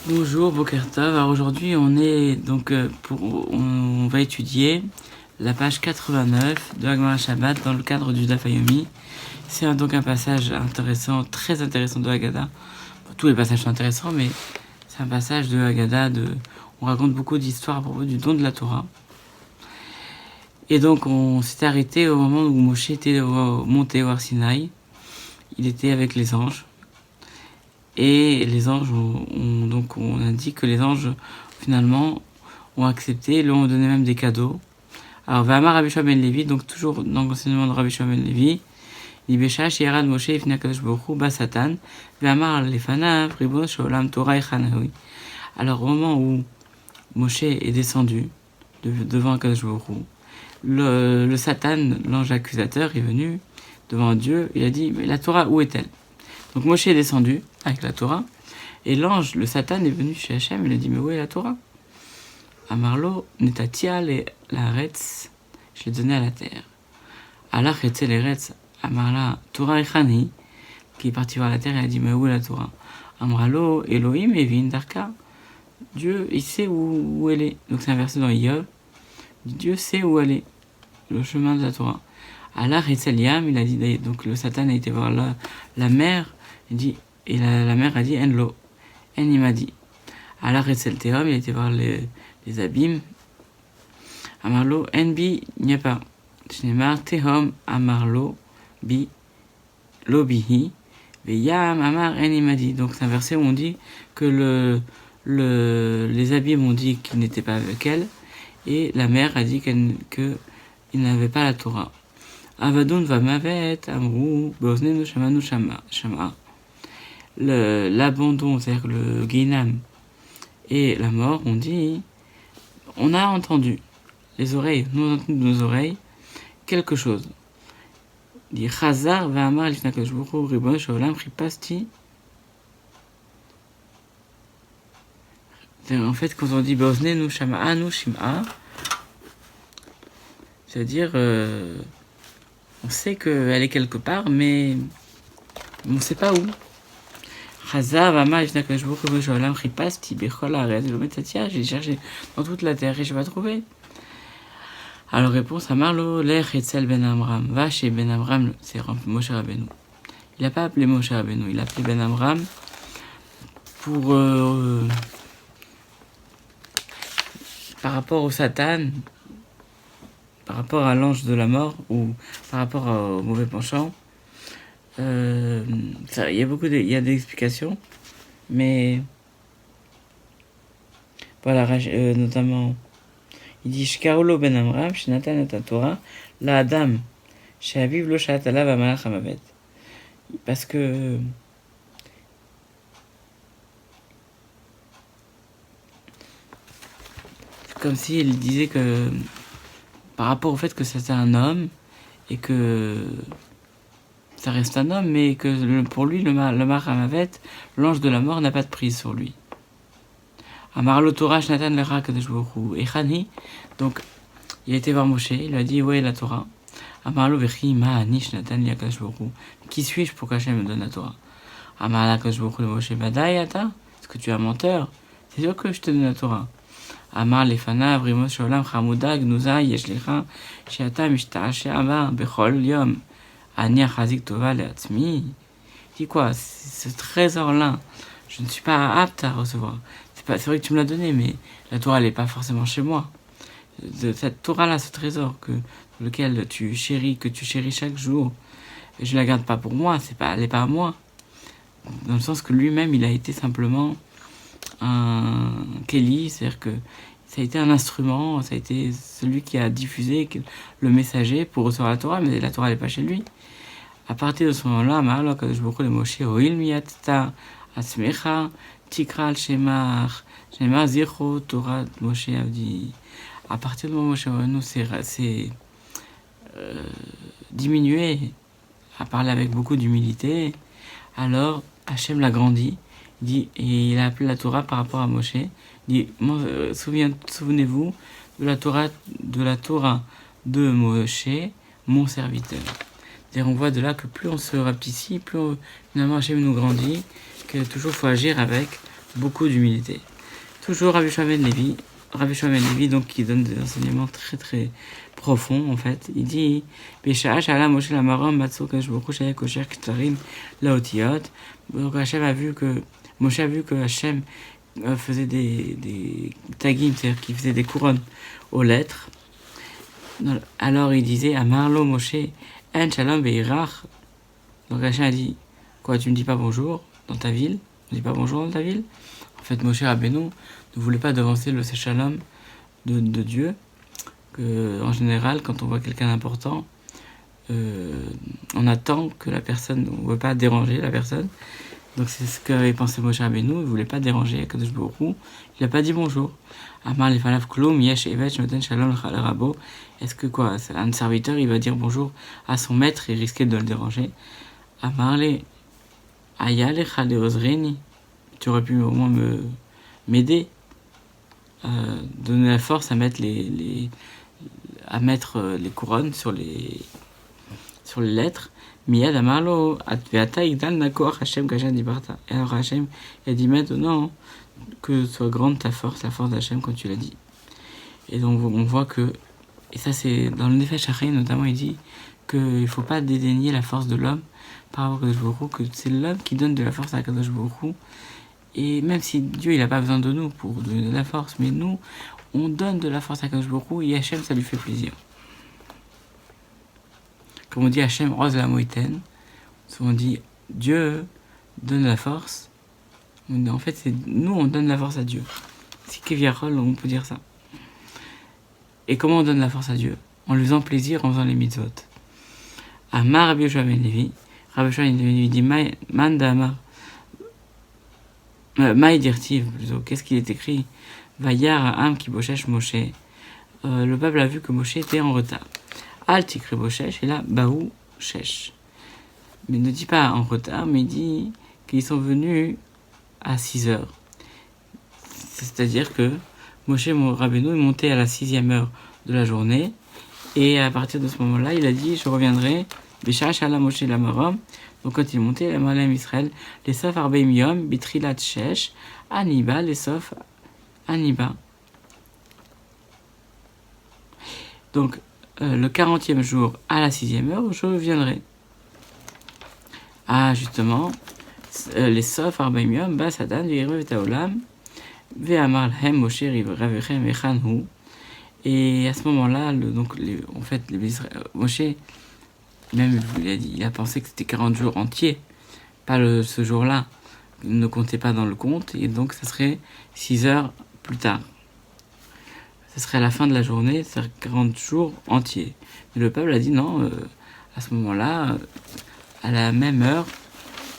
Bonjour, Boker Tov. Alors aujourd'hui, on est donc on va étudier la page 89 de Hagmara Shabbat dans le cadre du Daf Yomi. C'est donc un passage intéressant, très intéressant de Haggadah. Tous les passages sont intéressants, mais c'est un passage de Haggadah. On raconte beaucoup d'histoires à propos du don de la Torah. Et donc on s'était arrêté au moment où Moshe était monté au Har Sinaï. Il était avec les anges. Et les anges on a dit que les anges finalement ont accepté, leur ont donné même des cadeaux. Alors V'amar Rabbi Shua ben Levi, donc toujours dans l'enseignement de Rabbi Shua ben Levi, Libesha Shirad Moshe Ifna Kadosh Baruch Hu Ba Satan V'amar Lefanav Ribono Shel Olam Torah Echanahui. Alors au moment où Moshe est descendu devant Kadosh Baruch Hu, le Satan, l'ange accusateur, est venu devant Dieu. Il a dit, mais la Torah, où est-elle? Donc Moshe est descendu avec la Torah, et l'ange, le Satan, est venu chez Hachem, il a dit, mais où est la Torah? Amarlo, netatia la retz, je l'ai donné à la terre. Allah retze les retz, amarla, Torah echani, qui est parti voir la terre, il a dit, mais où est la Torah? Amarlo, Elohim, evin, darka, Dieu, il sait où elle est. Donc c'est un verset dans Yov, Dieu sait où elle est, le chemin de la Torah. Allah retze liam, il a dit, donc le Satan a été voir la mer, il dit, et la mère a dit, en lo, en il m'a dit. Allah retzel tehom, il a été voir les abîmes. Amarlo, en bi, il n'y a pas. Shnemar tehom, amarlo, bi, lo bihi, veyam, amar, en il m'a dit. Donc c'est un verset où on dit que les abîmes ont dit qu'ils n'étaient pas avec elle, et la mère a dit qu'il n'avait pas la Torah. Avadun va mavet, amrou, beoznenu shamanu shama. L'abandon, c'est-à-dire le guinam et la mort, on dit, on a entendu, les oreilles, nous avons entendu de nos oreilles, quelque chose. Dit Chazar va amar lifna kadosh baruch hu ribono shel olam chipasti. En fait, quand on dit beoznenu shama'anu shim'a, c'est-à-dire on sait qu'elle est quelque part, mais on ne sait pas où. J'ai cherché dans toute la terre et je ne vais pas trouver. Alors réponse à Marlo, l'Ech Etzel Ben Amram, va chez Ben Amram, c'est Moshe Rabbeinu. Il n'a pas appelé Moshe Rabbeinu, il a appelé Ben Amram pour par rapport au Satan, par rapport à l'ange de la mort ou par rapport au mauvais penchant. Il y a des explications, mais voilà, notamment il dit Shkarolo ben Amram, Shnatan et Torah, la Adam, Shaviv lo Shatala va Malach Hamavet. Parce que comme si il disait que par rapport au fait que c'était un homme et que ça reste un homme, mais que pour lui, le Malach Hamavet, l'ange de la mort, n'a pas de prise sur lui. Amarlo Torah Shnatan Lecha Kadosh Baruch Hu Echani. Donc, il a été voir Moshe, il lui a dit, ouais, la Torah. Amarlo Vechi Ma Ani Shnatan Li Kadosh Baruch Hu. Qui suis-je pour qu'Hachem me donne la Torah? Amarla Kadosh Baruch Hu le Moshe Badai Ata. Est-ce que tu es un menteur? C'est sûr que je te donne la Torah. Amar Lefanav Rimos Sholam Chamuda Gnuza Yeshlecha Sheata Mishta'ashe Aba Bechol Yom Ani Achazik Tova Leatzmi. Dis quoi? Ce trésor-là, je ne suis pas apte à recevoir. C'est vrai que tu me l'as donné, mais la Torah, elle n'est pas forcément chez moi. Cette Torah-là, ce trésor lequel tu chéris, que tu chéris chaque jour, je ne la garde pas pour moi, elle n'est pas à moi. Dans le sens que lui-même, il a été simplement un Kéli, c'est-à-dire que ça a été un instrument, ça a été celui qui a diffusé le messager pour recevoir la Torah, mais la Torah, elle n'est pas chez lui. À partir de ce moment-là, Ma'alo Kadosh Baruch Hu le Moshe Hoil Miyatata Asmecha Tikral Shemar Zircho Torah Moshe Avdi. À partir du moment où Moshe Rabbeinu s'est diminué, à parler avec beaucoup d'humilité, alors Hachem l'a grandi, dit, et il a appelé la Torah par rapport à Moshe. Il dit, souvenez-vous de la Torah de Moshe, mon serviteur. C'est-à-dire, on voit de là que plus on se rapetit, plus finalement Hachem nous grandit, que toujours il faut agir avec beaucoup d'humilité. Toujours Rabbi Shimon ben Levi, donc qui donne des enseignements très très profonds en fait. Il dit donc Hachem a vu que Moshe a vu que Hachem faisait des tagim, c'est-à-dire qu'il faisait des couronnes aux lettres. Alors il disait Amarlo Moshe en shalom ve'irach. Donc Hachem a dit quoi, tu me dis pas bonjour dans ta ville? On dit pas bonjour dans ta ville? En fait, Moshe Rabbeinu ne voulait pas devancer le shalom de Dieu. Que, en général, quand on voit quelqu'un d'important, on attend que la personne, on ne veut pas déranger la personne. Donc c'est ce qu'avait pensé Moshe Rabbeinu, il ne voulait pas déranger Akadosh Baruch Hu, il n'a pas dit bonjour. Amar lefanav klum yesh evet shnoten shalom rabo. Est-ce que quoi, un serviteur, il va dire bonjour à son maître et risquer de le déranger? Amar le aya lecha leozreni. Tu aurais pu au moins m'aider, donner la force à mettre les couronnes sur les lettres. Miyad amarlo atveata igdal nakoach Hashem kashan dibarta. Et alors Hashem a dit maintenant que soit grande ta force, la force d'Hashem comme tu l'as dit. Et donc on voit que, et ça c'est dans le Nefesh Hachaim notamment, il dit qu'il ne faut pas dédaigner la force de l'homme par rapport à Kadosh Baruch Hu, que c'est l'homme qui donne de la force à Kadosh Baruch Hu. Et même si Dieu il n'a pas besoin de nous pour donner de la force, mais nous on donne de la force à Kadosh Baruch Hu et Hachem ça lui fait plaisir. Comme on dit Hachem rose la moïtaine, on dit Dieu donne la force. En fait c'est nous on donne la force à Dieu. C'est Keviachol, on peut dire ça. Et comment on donne la force à Dieu? En lui faisant plaisir, en faisant les mitzvot. Amar Rabbi Yoshua ben Levi, Rabbi Yoshua ben Levi dit Man Damar. Maï dirtiv, plutôt, qu'est-ce qu'il est écrit? Vayar Am ki boshesh Moshe. Le peuple a vu que Moshe était en retard. Al tikri boshesh, et là, Baou shesh. Mais ne dit pas en retard, mais dit qu'ils sont venus à 6 heures. C'est-à-dire que Moshe Rabbeinu est monté à la 6e heure de la journée, et à partir de ce moment-là, il a dit je reviendrai. Bisha Shala Moshe Lamaram. Donc quand il est monté, la Malem Israël, les Sof Arbeim Yom, Bitrilat Shesh, Aniba, les Sof Aniba. Donc le 40e jour à la 6e heure, je reviendrai. Ah justement, les Sof Arbeim Yom, Bas Adan, Virev Taolam, Ve'amar Hem Moshe Ravechem Echanhu. Et à ce moment-là, en fait, Moshe, même il a pensé que c'était 40 jours entiers, pas ce jour-là, il ne comptait pas dans le compte, et donc ça serait 6 heures plus tard. Ça serait à la fin de la journée, c'est-à-dire 40 jours entiers. Mais le peuple a dit non, à ce moment-là, à la même heure,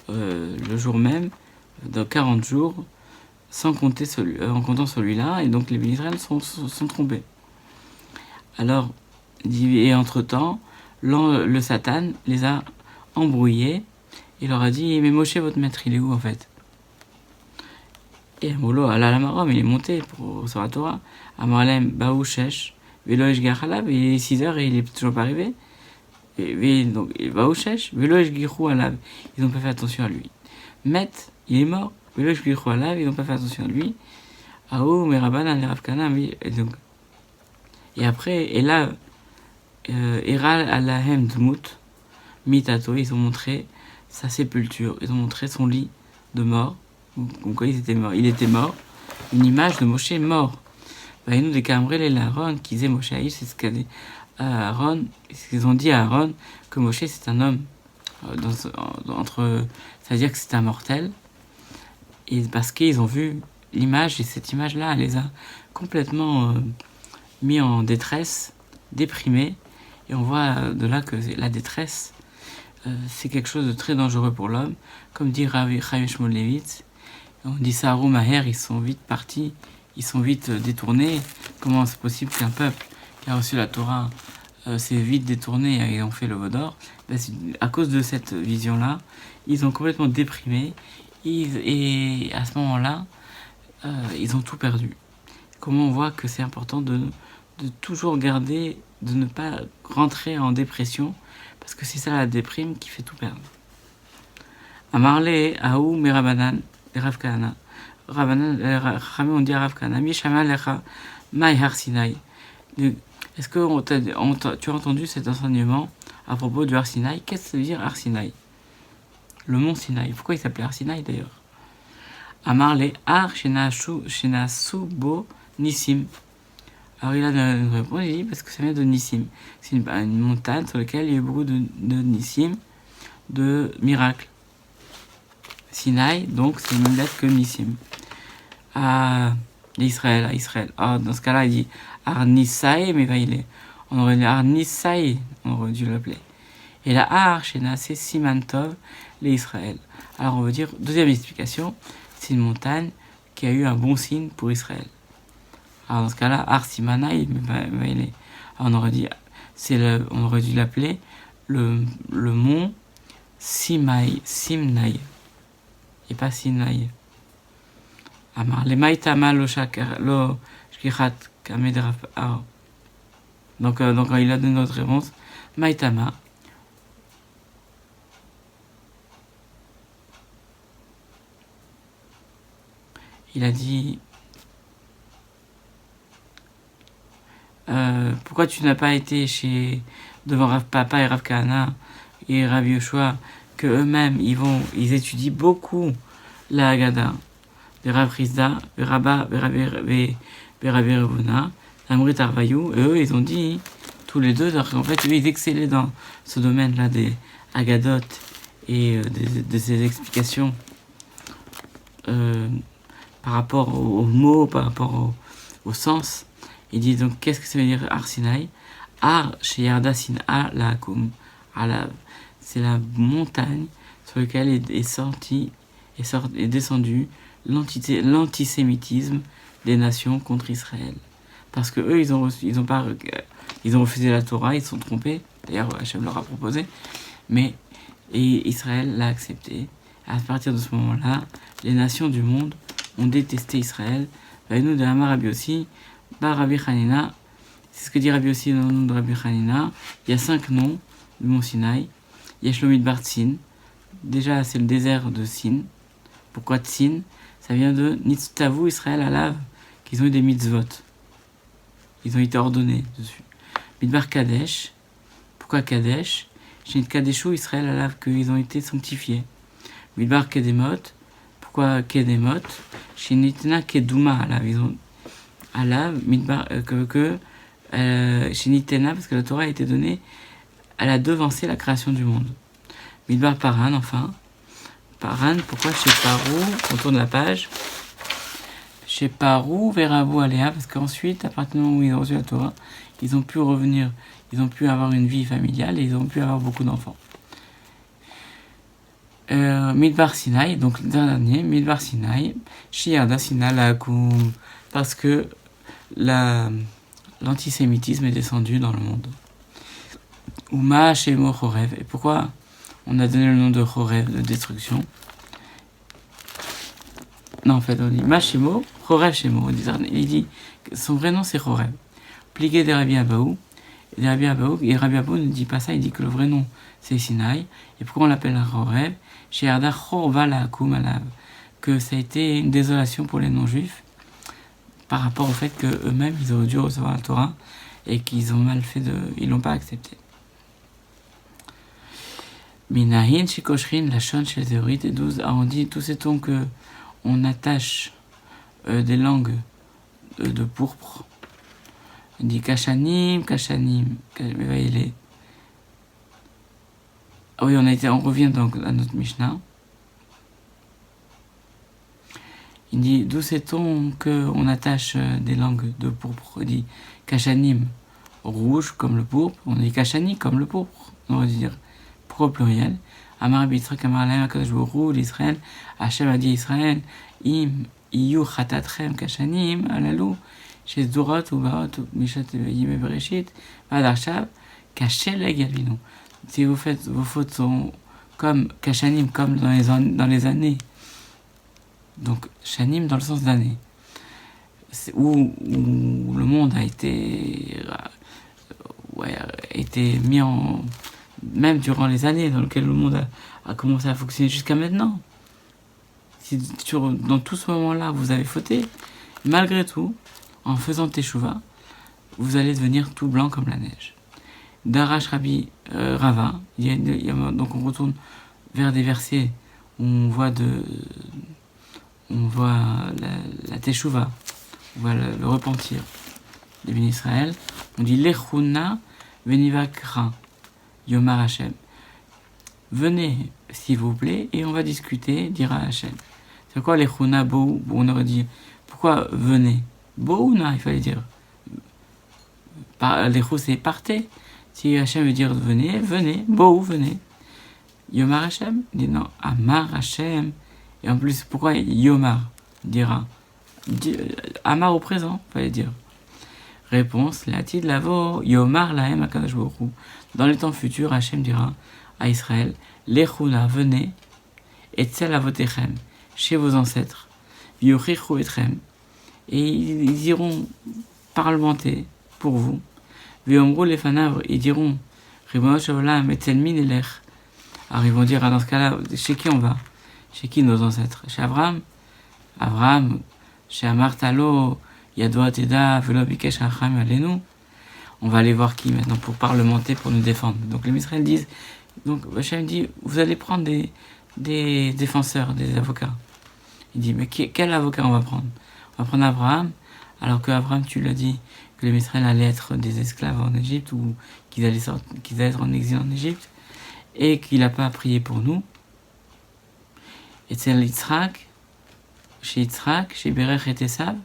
le jour même, dans 40 jours, sans compter en comptant celui-là, et donc les Israël sont trompés. Alors, et entre-temps, le Satan les a embrouillés et leur a dit mais Moshe votre maître il est où en fait? Et Molo Allah Lamaram il est monté sur la Torah. Amaralem Baou Shesh Velo Eshgach Alav, il est 6 heures et il est toujours pas arrivé. Et donc Baou Shesh Velo Eshgichu Alav, ils n'ont pas fait attention à lui. Met il est mort. Velo Eshgichu Alav, ils n'ont pas fait attention à lui. Aou Merabana Lerafkana, et après et là Eral Alahem Dmut Mitato, ils ont montré sa sépulture, ils ont montré son lit de mort, comme quoi il était mort, une image de Moshe mort. Et nous, des Camrel et Aaron, qui disaient Moshe Aïch, c'est ce qu'a dit à Aaron, ils ont dit à Aaron que Moshe c'est un homme, c'est-à-dire que c'est un mortel, et parce qu'ils ont vu l'image, et cette image-là, elle les a complètement mis en détresse, déprimés. Et on voit de là que la détresse, c'est quelque chose de très dangereux pour l'homme. Comme dit Rabbi Chaim Shmulevitz, on dit Saharu Maher, ils sont vite partis, ils sont vite détournés. Comment c'est possible qu'un peuple qui a reçu la Torah s'est vite détourné et ont fait le Vaudor? À cause de cette vision-là, ils ont complètement déprimé et à ce moment-là, ils ont tout perdu. Comment on voit que c'est important de toujours garder, de ne pas rentrer en dépression, parce que c'est ça la déprime qui fait tout perdre. Amarle Aou Merabanan, Rav Kahana. Chachamim ont dit à Rav Kahana, Mishama lecha mai har Sinai. Est-ce que tu as entendu cet enseignement à propos du Har Sinai? Qu'est-ce que ça veut dire Har Sinai? Le mont Sinai. Pourquoi il s'appelait Har Sinai d'ailleurs? Amar le Har Shenasu Bo Nissim. Alors il a une réponse, il dit parce que ça vient de Nissim. C'est une montagne sur laquelle il y a eu beaucoup de Nissim, de miracles. Sinai, donc c'est une lettre que Nissim. À Israël. Ah, dans ce cas-là, il dit Arnisai, mais il est. On aurait dit Arnisai, on aurait dû l'appeler. Et la Har Shena, c'est Simantov, les Israël. Alors on veut dire, deuxième explication, c'est une montagne qui a eu un bon signe pour Israël. Alors dans ce cas-là, Har Simanaï, mais il est. Alors on aurait dit, on aurait dû l'appeler le mont Simnaï, et pas Sinaï. Amar le Maïtama lo shkichat kamedraf. Donc il a donné notre réponse. Maïtama. Il a dit pourquoi tu n'as pas été devant Rav Papa et Rav Kahana et Rav Yoshua, que eux-mêmes ils étudient beaucoup la Haggadah de Rav Rizda, de Rabba, de Rabbi Ravuna, Amrit Arvayou, et eux ils ont dit tous les deux, en fait eux ils excellaient dans ce domaine-là des Haggadot et de ces explications par rapport aux mots, par rapport au sens. Il dit donc qu'est-ce que ça veut dire Har Sinai? Har Sheyarda Sin'a La'akum. C'est la montagne sur laquelle est descendu l'antisémitisme des nations contre Israël. Parce que eux, ils ont refusé la Torah, ils se sont trompés. D'ailleurs, Hachem leur a proposé. Et Israël l'a accepté. À partir de ce moment-là, les nations du monde ont détesté Israël. Et nous, de Hamar Rabbi aussi, Rabbi Hanina, c'est ce que dit Rabbi aussi dans le nom de Rabbi Hanina. Il y a 5 noms du mont Sinaï. Yeshlomid Bar Tsin. Déjà, c'est le désert de Sin. Pourquoi Tsin? Ça vient de Nitztavu Israël Alav, qu'ils ont eu des mitzvot. Ils ont été ordonnés dessus. Midbar Kadesh. Pourquoi Kadesh? Shinit Kadeshu Israël Alav, qu'ils ont été sanctifiés. Midbar Kedemot. Pourquoi Kedemot? Shinitna Keduma Alav. Ils ont Alav, Midbar, Shinitena, parce que la Torah a été donnée, elle a devancé la création du monde. Midbar Paran, enfin. Paran, pourquoi chez Parou, on tourne la page. Chez Parou, Verabou Aléa, parce qu'ensuite, à partir du moment où ils ont reçu la Torah, ils ont pu revenir, ils ont pu avoir une vie familiale et ils ont pu avoir beaucoup d'enfants. Midbar Sinai, donc le dernier, Midbar Sinai, Shiyarda Sina La'akum, parce que l'antisémitisme est descendu dans le monde. Uma Shemo Chorev. Et pourquoi on a donné le nom de Chorev, de destruction? Non, en fait, on dit Mashimo, Chorev Shemo. Il dit son vrai nom c'est Chorev. Plié des Rabbi Abaou. Et Rabbi Abaou ne dit pas ça, il dit que le vrai nom c'est Sinaï. Et pourquoi on l'appelle Chorev? Chez Arda Chorva La'akum Alav. Que ça a été une désolation pour les non-juifs par rapport au fait qu'eux-mêmes ils auraient dû recevoir la Torah et qu'ils ont mal fait ils l'ont pas accepté. Minahin Shikoshrin Lachon chez les Zéorites et 12 arrondis, tous ces tons que on attache des langues de pourpre. On dit Kashanim, ah oui, on revient donc à notre Mishnah. Il dit d'où sait-on qu'on attache des langues de pourpre? Il dit Kashanim, rouge comme le pourpre. On dit Kashani comme le pourpre. On va dire pourquoi au pluriel? Amar Bitra Kamarlaim Akadosh Borou l'Israël. Hachem a dit Israël Im Iyu Chatatrem Kashanim Alalou chez Dorot ou Baot ou Mishat Yime Bereshit Vadarshav Kasheleg Yalvinu. Si vos fautes sont comme Kashanim, comme dans les années. Donc, Shanim dans le sens d'année, où le monde a été mis en... Même durant les années dans lesquelles le monde a commencé à fonctionner jusqu'à maintenant. si dans tout ce moment-là vous avez fauté, malgré tout, en faisant teshuva, vous allez devenir tout blanc comme la neige. Darash Rabbi Rava, donc on retourne vers des versets où on voit la teshuva, on voit le repentir des bénis Israël. On dit Lechuna venivakra yomar Hashem. Venez, s'il vous plaît, et on va discuter, dira Hashem. C'est quoi Lechuna bo? On aurait dit pourquoi venez? Bouna, il fallait dire. Lechou, c'est partez. Si Hashem veut dire venez, venez, bou, venez. Yomar Hashem, il dit non, Amar Hashem. Et en plus, pourquoi Yomar dira Amar au présent, fallait dire. Réponse, la tid lavo, Yomar lahem akadosh baruch hu. Dans les temps futurs, Hashem dira à Israël, Lechuna, venez, et tzel avotechem, chez vos ancêtres, Vyochichu etrem, et ils iront parlementer pour vous. V'yomru lefanav, ils diront, Ribono shel olam, etzel mi nelech. Alors ils vont dire, dans ce cas-là, chez qui on va? Chez qui nos ancêtres? Chez Abraham, chez Amartalo, Yadua Teda, Velo Bikesh Hacham Alenu. On va aller voir qui maintenant pour parlementer, pour nous défendre. Donc les Israéliens disent, donc Hachem dit, vous allez prendre des défenseurs, des avocats. Il dit, mais quel avocat on va prendre? On va prendre Abraham, alors que Abraham, tu l'as dit, que les Israéliens allaient être des esclaves en Égypte, ou qu'ils allaient être en exil en Égypte, et qu'il n'a pas prié pour nous. Et c'est chez Yitzhak, chez Berech et Esav,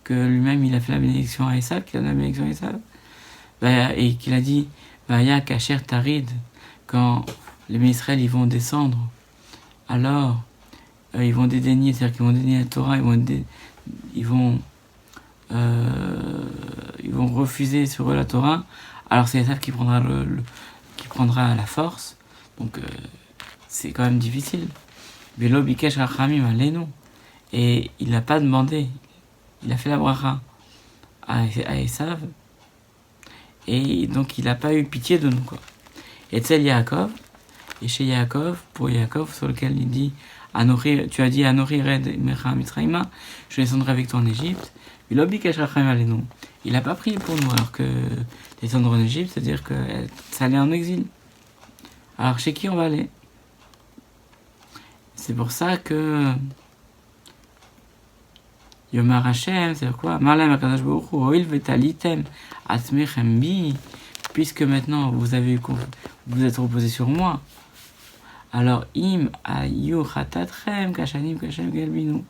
que lui-même il a fait la bénédiction à Esav, qu'il a donné la bénédiction à Esav, et qu'il a dit, Vaya Kacher Tarid, quand les Israël ils vont descendre, alors ils vont dédaigner, c'est-à-dire qu'ils vont dédaigner la Torah, ils vont refuser sur eux la Torah, alors c'est Esav qui prendra qui prendra la force, donc c'est quand même difficile. Velo bikesh rachamim alenu, et il n'a pas demandé, il a fait la bracha à Esav, et donc il n'a pas eu pitié de nous, quoi. Et tel Yaakov, et chez Yaakov, pour Yaakov, sur lequel il dit, tu as dit Anori red mecha mitraima, je descendrai avec toi en Égypte. Velo bikesh rachamim alenu, il n'a pas prié pour nous, alors que descendre en Égypte, c'est-à-dire que ça allait en exil. Alors chez qui on va aller? C'est pour ça que Yomar Hashem, c'est quoi? Marlem akadosh baruch hu, oil vetalitem atmechem bi, puisque maintenant vous êtes reposé sur moi. Alors im ayu chatatrem kashanim kashem gelbinu.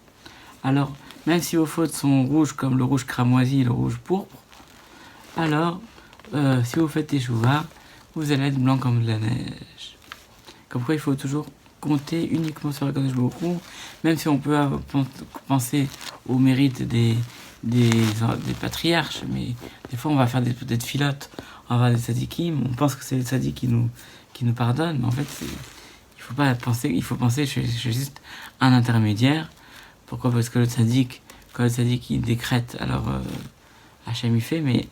Alors même si vos fautes sont rouges comme le rouge cramoisi, le rouge pourpre, alors si vous faites teshuva, vous allez être blanc comme de la neige. Comme quoi il faut toujours compter uniquement sur la Kadosh Baruch Hu, même si on peut penser au mérite des patriarches, mais des fois on va faire des filotes, on va avoir des tzadikim, on pense que c'est les tzadik qui nous pardonnent, mais en fait il faut penser chez juste un intermédiaire. Pourquoi? Parce que quand le tzadik il décrète, alors Hachem il fait, mais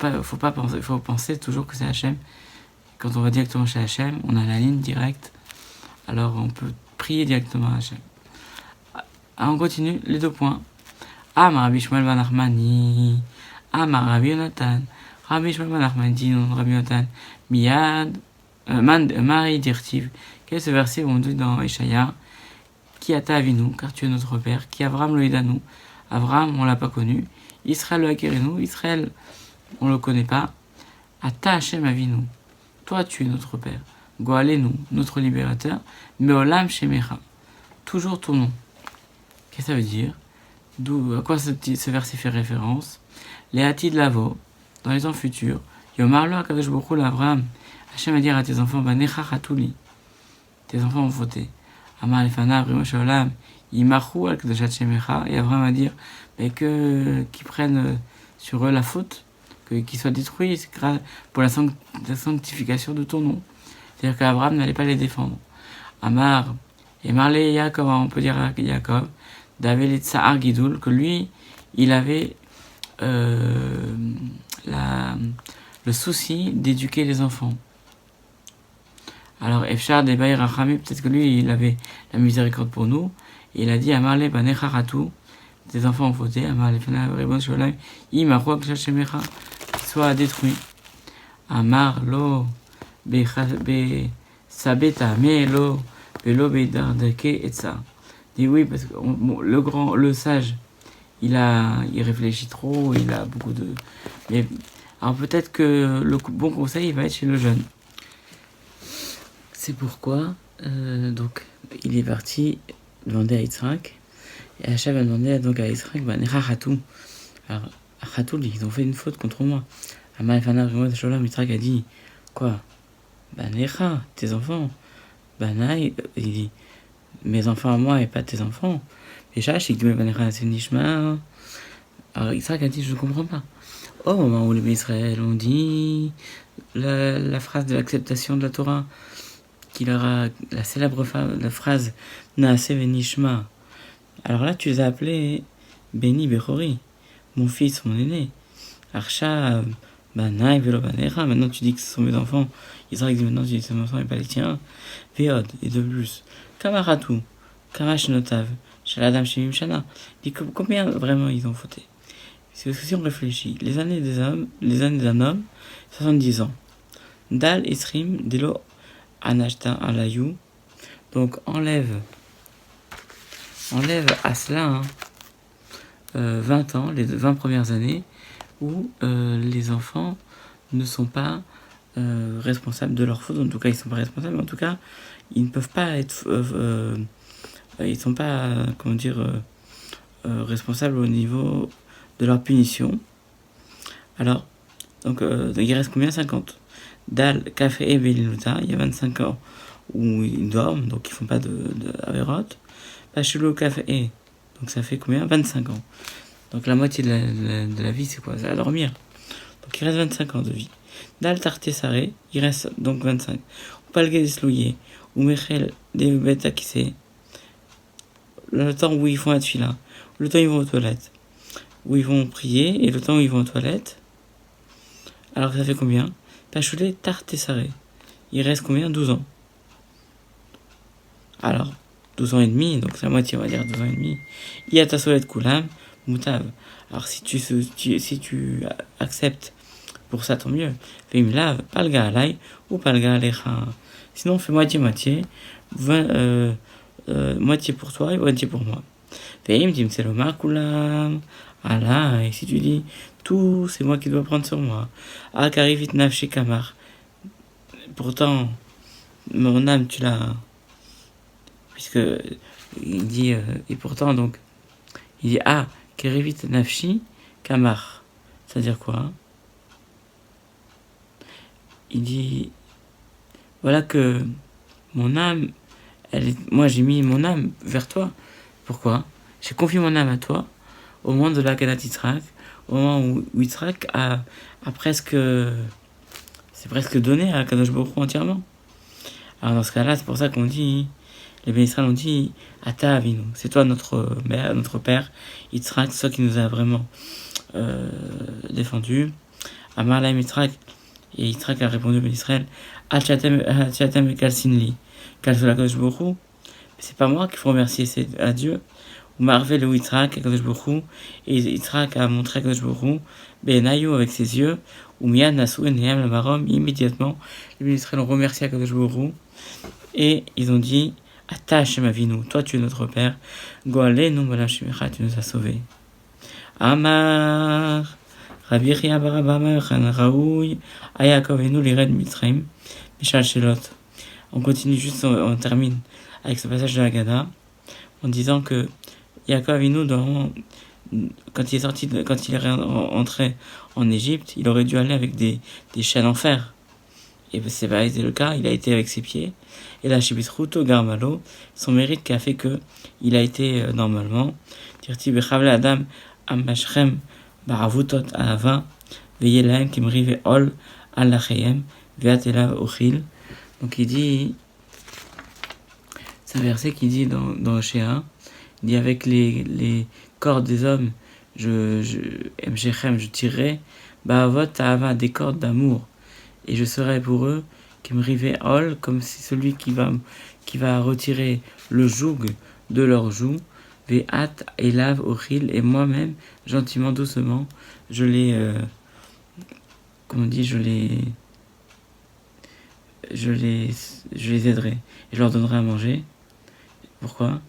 il faut penser toujours que c'est Hachem. Quand on va directement chez Hachem, on a la ligne directe, alors on peut prier directement à Hachem. On continue les 2 points. Amar Rabbi Shmuel ben Nachmani, Amar Rabbi Yonatan, Rabbi Shmuel ben Nachmani dit non, Rabbi Yonatan, Miyad, Mari Dirtiv. Quel est ce verset où on dit dans Ishaïa, Ki ata avinu, car tu es notre père, Ki Avram lo idanu, Avram on l'a pas connu, Israël lo akirenu, Israël on le connaît pas, Ata Hashem avinu, toi tu es notre père. Goalenu, notre libérateur, Meolam Shemecha, toujours ton nom. Qu'est-ce que ça veut dire? À quoi ce verset fait référence? Les Hatid Lavo, dans les temps futurs, Yomarlo Akadosh Baruch Hu l'Avraham, Hachem va dire à tes enfants, Banecha Chatuli, tes enfants ont fauté. Amar Lefanav, Rimo Sholam, Yimachu al Kadoshat Shemecha, et Abraham va dire, mais qu'ils prennent sur eux la faute, qu'ils soient détruits pour la sanctification de ton nom. C'est-à-dire qu'Abraham n'allait pas les défendre. Amar et Marley Yaakov, on peut dire à Yaakov, d'Avel et Tsahar Gidoul, que lui, il avait le souci d'éduquer les enfants. Alors, Efshar de Baïr Rachami, peut-être que lui, il avait la miséricorde pour nous. Et il a dit, Amarle Banecharatu, tes enfants ont fauté, Amarle Banecharatu, Sholam, Imarouak Shashemecha, qu'il soit détruit. Amar lo Sabeta, mais lo Belo Bedardeke et ça. Dit oui, parce que le sage, il réfléchit trop, il a beaucoup de. Mais, alors peut-être que le bon conseil, il va être chez le jeune. C'est pourquoi, donc, il est parti demander à Yitzhak, et Hachab a demandé donc à Yitzhak, Nechachatou. Alors, Chatou, ils ont fait une faute contre moi. Amar Efana Rimot Sholam, Yitzhak a dit, quoi? Necha, tes enfants. Naï, il dit, mes enfants à moi et pas tes enfants. Et Shach, il dit, mais Necha, c'est Nishma. Alors, Yitzhak a dit, je ne comprends pas. Au moment où les Israël ont dit la phrase de l'acceptation de la Torah, qu'il aura la célèbre phrase Naase Venishma. Alors là, tu les as appelés Beni Bechori, mon fils, mon aîné. Archa, Banaï, Velo Banecha. Maintenant, tu dis que ce sont mes enfants. Israël dit maintenant, tu dis que c'est mes enfants et pas les tiens. Veod, et de plus. Kamaratu, Kamashnotav, Shaladam Shemim Shana. Dis combien vraiment ils ont fauté. C'est si on réfléchit, les années d'un homme, 70 ans. Dal Isrim, Delo Anashta Alayou. Donc enlève à cela 20 ans, les 20 premières années, où les enfants ne sont pas responsables de leurs fautes. En tout cas, ils ne sont pas responsables, mais en tout cas, ils ne peuvent pas être. Ils ne sont pas, responsables au niveau de leur punition. Alors, donc, il reste combien? 50. Dal, Café et Beliluta, il y a 25 ans où ils dorment, donc ils font pas de Averot. Pachelo, Café et, donc ça fait combien? 25 ans. Donc la moitié de la vie, c'est quoi? C'est à dormir. Donc il reste 25 ans de vie. Dal, Tarte, Saré, il reste donc 25. Palgue Deslouye, ou Mechel, Debeta, qui c'est le temps où ils font la tefila, le temps où ils vont aux toilettes, où ils vont prier, et le temps où ils vont aux toilettes. Alors ça fait combien? Pachoulé, Tarte, Saré. Il reste combien? 12 ans. Alors, 12 ans et demi, donc c'est la moitié, on va dire 12 ans et demi. Il y a ta solette Koulam, Moutav. Alors si tu acceptes pour ça, tant mieux. Fais une lave, pas le gars à l'ail, ou pas le gars à l'écran. Sinon, fais moitié-moitié. Moitié pour toi et moitié pour moi. Fais une dim c'est le Koulam. Ah là, et si tu dis, tout, c'est moi qui dois prendre sur moi. Ah, karivit nafshi kamar. Pourtant, mon âme, tu l'as. Puisque il dit, et pourtant, donc, il dit, ah, karivit nafshi kamar. C'est-à-dire quoi? Il dit, voilà que mon âme, moi j'ai mis mon âme vers toi. Pourquoi? J'ai confié mon âme à toi au moment de la Gadat Yitzhak, au moment où Yitzhak a presque donné à Kadosh Baruch Hu entièrement. Alors dans ce cas-là, c'est pour ça qu'on dit, les Bénis Israël ont dit, Ata Avinu, c'est toi notre père, Yitzhak, c'est toi qui nous a vraiment défendu. Amar Laim Yitzhak, et Yitzhak a répondu aux Bénis Israël, Achatem et Kalsinli, Kalsola Kadosh Baruch Hu, c'est pas moi qu'il faut remercier, c'est à Dieu. Ou Marvel le Yitzhak, Kadosh Baruch Hu, et Yitzhak a montré Kadosh Baruch Hu, Benayu avec ses yeux, ou Miad Nasu Enehem la Marom, immédiatement, les Bénis Israël ont remercié Kadosh Baruch Hu, et ils ont dit, Attache ma vie, nous, toi tu es notre père, Goalé, nous, Balam Shemecha, tu nous as sauvés. Amar, Rabbi Chia Barabama, Chan Raoui, Ayakov et nous, les Red Mitzrayim, Michal Shelot. On continue juste, on termine avec ce passage de la Gada, en disant que Yaakov Avinu, quand il est rentré en Égypte, il aurait dû aller avec des chaînes en fer. Et c'est pas été le cas, il a été avec ses pieds. Et là, Shibitruto Garmalo, son mérite qui a fait que il a été normalement. Tirti Bechavle Adam Amashchem Baravutot Ahava Veyelahem Kimri Veol Alachayem Veatelav Ochil. Donc il dit, c'est un verset qui dit dans Shea, il dit avec les corps des hommes, je tirerai, Bahavot Ahava, des cordes d'amour, et je serai pour eux Kemrive Ol, comme si celui qui va retirer le joug de leur joug. Ve'at elav ochil, et moi-même, gentiment, doucement, je les, comment on dit, je les aiderai. Et je leur donnerai à manger. Pourquoi?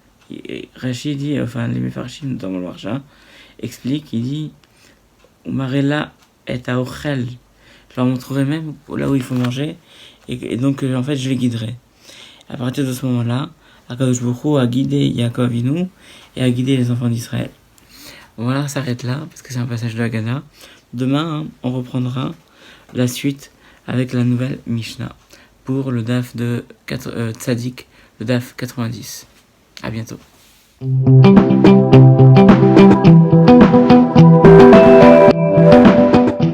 Rachid dit, enfin, les Mefarshim, notamment le Marsha, explique, il dit, Umarela et aochel. Je leur montrerai même là où il faut manger, et donc, en fait, je les guiderai. À partir de ce moment-là, Akadosh Baruch Hu a guidé Yaakov Avinu et a guidé les enfants d'Israël. Voilà, on s'arrête là, parce que c'est un passage de la Haggadah. Demain, on reprendra la suite avec la nouvelle Mishnah pour le DAF de Tzadik, le DAF 90. À bientôt.